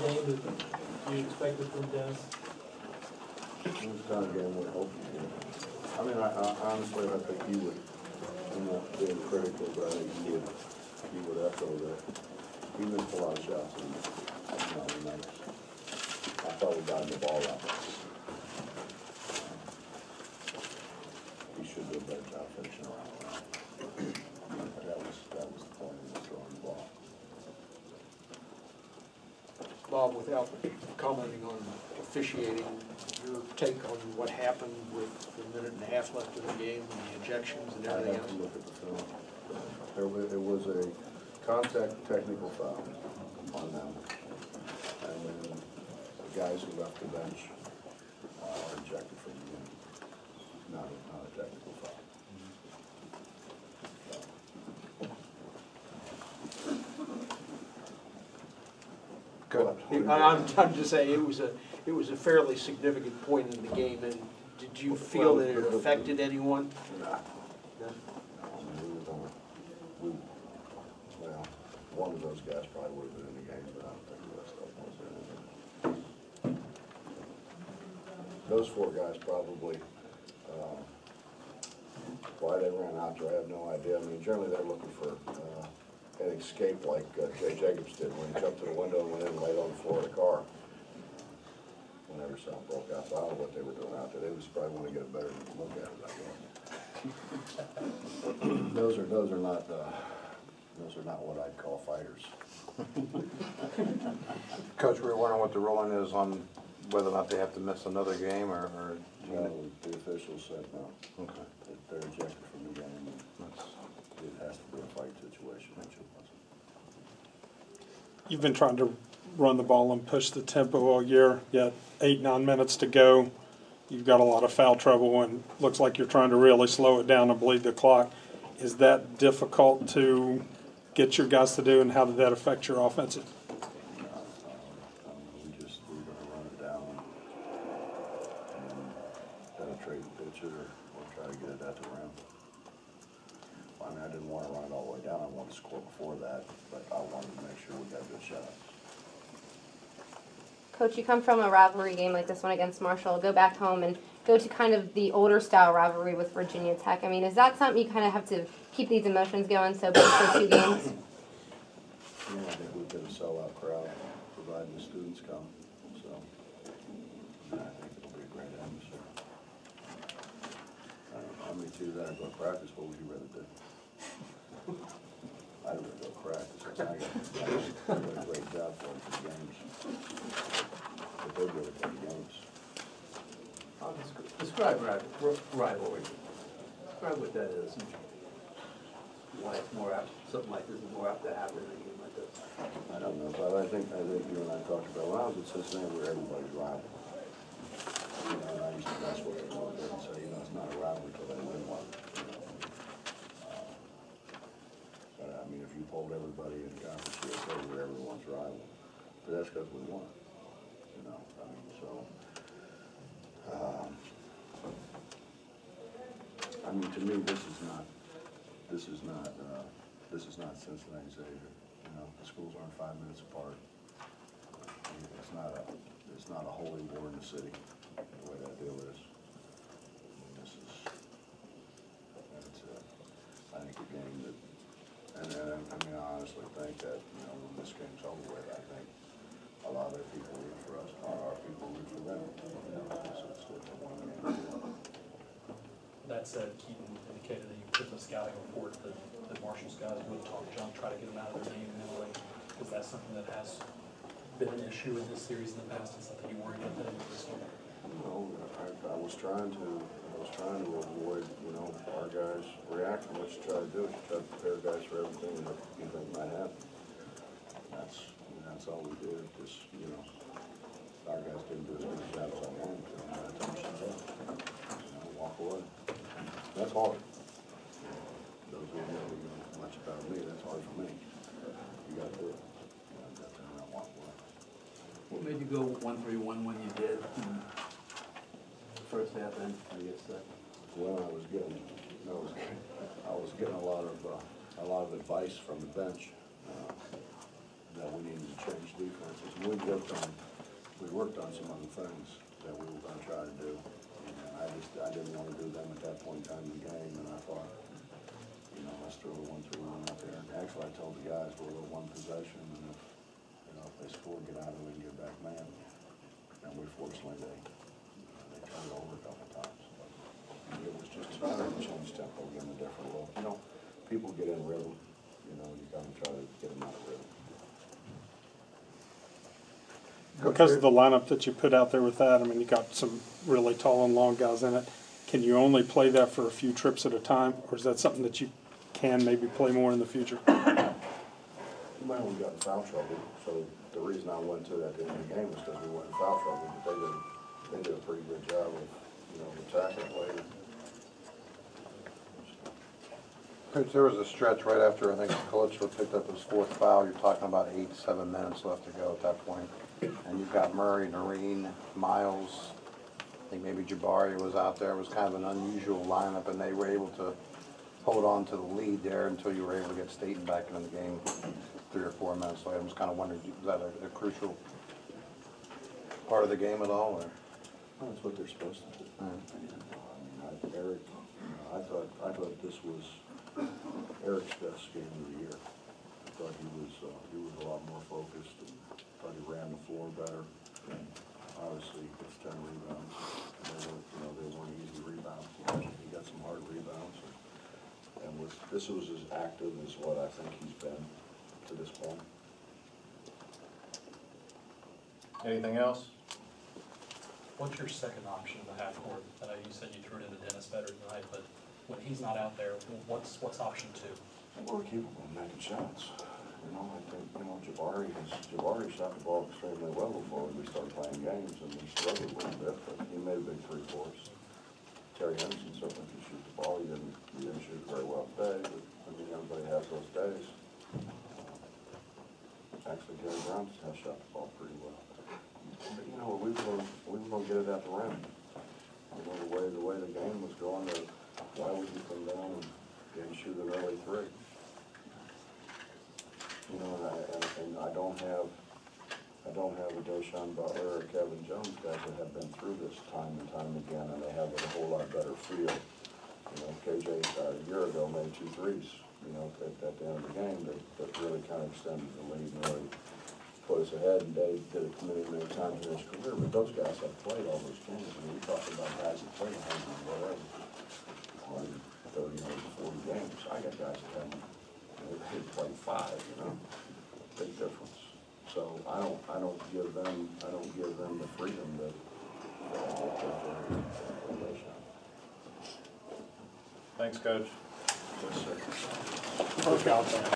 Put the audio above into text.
game that you expected from Dennis? It was the kind of game we're hoping for. I mean, I honestly, I think he would, I'm not being critical, but I think he would echo that. He missed a lot of shots in the numbers. I thought we got the ball out. He should do a better job finishing around. That was the point of throwing the ball. Bob, without commenting on officiating, your take on what happened with the minute and a half left in the game and the ejections and everything else? I have to look at the film. There was a contact technical foul on them, and then the guys who left the bench are ejected from the game. Not a technical foul. I'm just saying it was a fairly significant point in the game. And did you feel that it affected anyone? Nah. No. Well, one of those guys probably would have been in the game, but I don't think the rest of them was in it. Those four guys probably, why they ran out there, I have no idea. I mean, generally they're looking for an escape like Jay Jacobs did when he jumped to the window and went in and laid on the floor of the car whenever something broke out. So I don't know what they were doing out there. They just probably want to get a better look at it, I guess. Those are not what I'd call fighters. Coach, we were wondering what the ruling is on whether or not they have to miss another game, or No, the officials said no. Okay. That they're ejected from the game. It has to be a fight situation, which it wasn't. You've been trying to run the ball and push the tempo all year, yet 8-9 minutes to go. You've got a lot of foul trouble and looks like you're trying to really slow it down and bleed the clock. Is that difficult to get your guys to do, and how did that affect your offensive? We're going to run it down and penetrate the pitcher or try to get it at the rim. I mean, I didn't want to run it all the way down. I wanted to score before that, but I wanted to make sure we got good shots. Coach, you come from a rivalry game like this one against Marshall. Go back home and go to kind of the older style rivalry with Virginia Tech. I mean, is that something you kind of have to keep these emotions going so big for 2 games? Yeah, I think we've been a sellout crowd, providing the students come. So, I think it'll be a great atmosphere. I don't know how many of you that are going to practice. What would you rather do? I'd rather go practice. I got a great job for the games. But they're good at the games. Describe rivalry. Describe what that is. Why it's more apt, something like this is more apt to happen in a game like this. I don't know, but I think you and I talked about when I was at Cincinnati, we were everybody's rival. You know, and I used to mess with them a little bit and say, you know, it's not a rivalry until they win one. You know? But I mean, if you polled everybody in the conference, you'd say we're everyone's rival. But that's because we won. You know, I mean, so. I mean, to me, this is not Cincinnati Xavier. You know, the schools aren't 5 minutes apart. It's not a holy war in the city, the way that deal is. I think a game that, I mean, I honestly think that, you know, when this game's over with, I think a lot of their people root for us, our people root for them. You know, it's a one game. That said, Keaton indicated that you put in the scouting report that Marshall's guys would talk to John, try to get him out of their game mentally. Is that something that has been an issue in this series in the past and something you worry about that in this one? No, I was trying to avoid, you know, our guys reacting. What you try to do is you try to prepare guys for everything that you think might happen. That's all we did. Just, you know, our guys didn't do as good a job as I wanted to. And I told them, you know, walk away. That's hard. Those who know much about me, that's hard for me. You got to do it. You know, that's how I walk away. What made you go 1-3-1 when you did? First half, and I guess that. Well, I was getting a lot of advice from the bench that we needed to change defenses. And we worked on some other things that we were gonna try to do. And I didn't wanna do them at that point in time in the game, and I thought, you know, let's throw the 1-2-1 out there. And actually, I told the guys, we'll go one possession, and if, you know, if they score, get out of it and get back man. And we fortunately, they turned it over a couple times. But it was just trying to change tempo, give them a different look. You know, people get in rhythm, you know, you gotta try to get them out of rhythm. Because of the lineup that you put out there with that, I mean, you got some really tall and long guys in it. Can you only play that for a few trips at a time, or is that something that you can maybe play more in the future? Well, we got in foul trouble, so the reason I went to that at the end of the game was because we went in foul trouble, but they did a pretty good job of, you know, attacking later. Coach, there was a stretch right after, I think, Calypso picked up his 4th foul. You're talking about 8 to 7 minutes left to go at that point. And you've got Murray, Noreen, Miles, I think maybe Jabari was out there. It was kind of an unusual lineup, and they were able to hold on to the lead there until you were able to get Staten back into the game 3 or 4 minutes later. I was kind of wondering, was that a crucial part of the game at all? Or? Well, that's what they're supposed to do. I mean, Eric, I thought this was Eric's best game of the year. I thought he was a lot more focused, and thought he ran the floor better. And obviously, it's 10 rebounds. They weren't easy rebounds. He got some hard rebounds, and this was as active as what I think he's been to this point. Anything else? What's your second option in the half court? I know you said you threw it into Dennis better tonight, but when he's not out there, what's option 2? We're capable of making shots. You know, I think, you know, Jabari shot the ball extremely well before we started playing games, and we struggled a little bit, but he made a big 3 for us. Terry Henderson certainly can shoot the ball. He didn't shoot it very well today, but I mean, everybody has those days. Actually, Gary Brown has shot the ball pretty well. But, you know, we were going to get it at the rim. You know, the way the game was going, why would you come down and shoot an early 3? You know, and I don't have a Deshaun Butler or Kevin Jones, guys that have been through this time and time again, and they have a whole lot better feel. You know, KJ a year ago made 2 threes, you know, at the end of the game that really kind of extended the lead and really put us ahead, and Dave did it many, many times in his career, but those guys have played all those games. I mean, we're talking about guys that played 100 whatever, 30 or 40 games. I got guys that haven't. They play 5, you know, big difference. So I don't give them the freedom that they should. Thanks, Coach. Yes, sir. Work out there.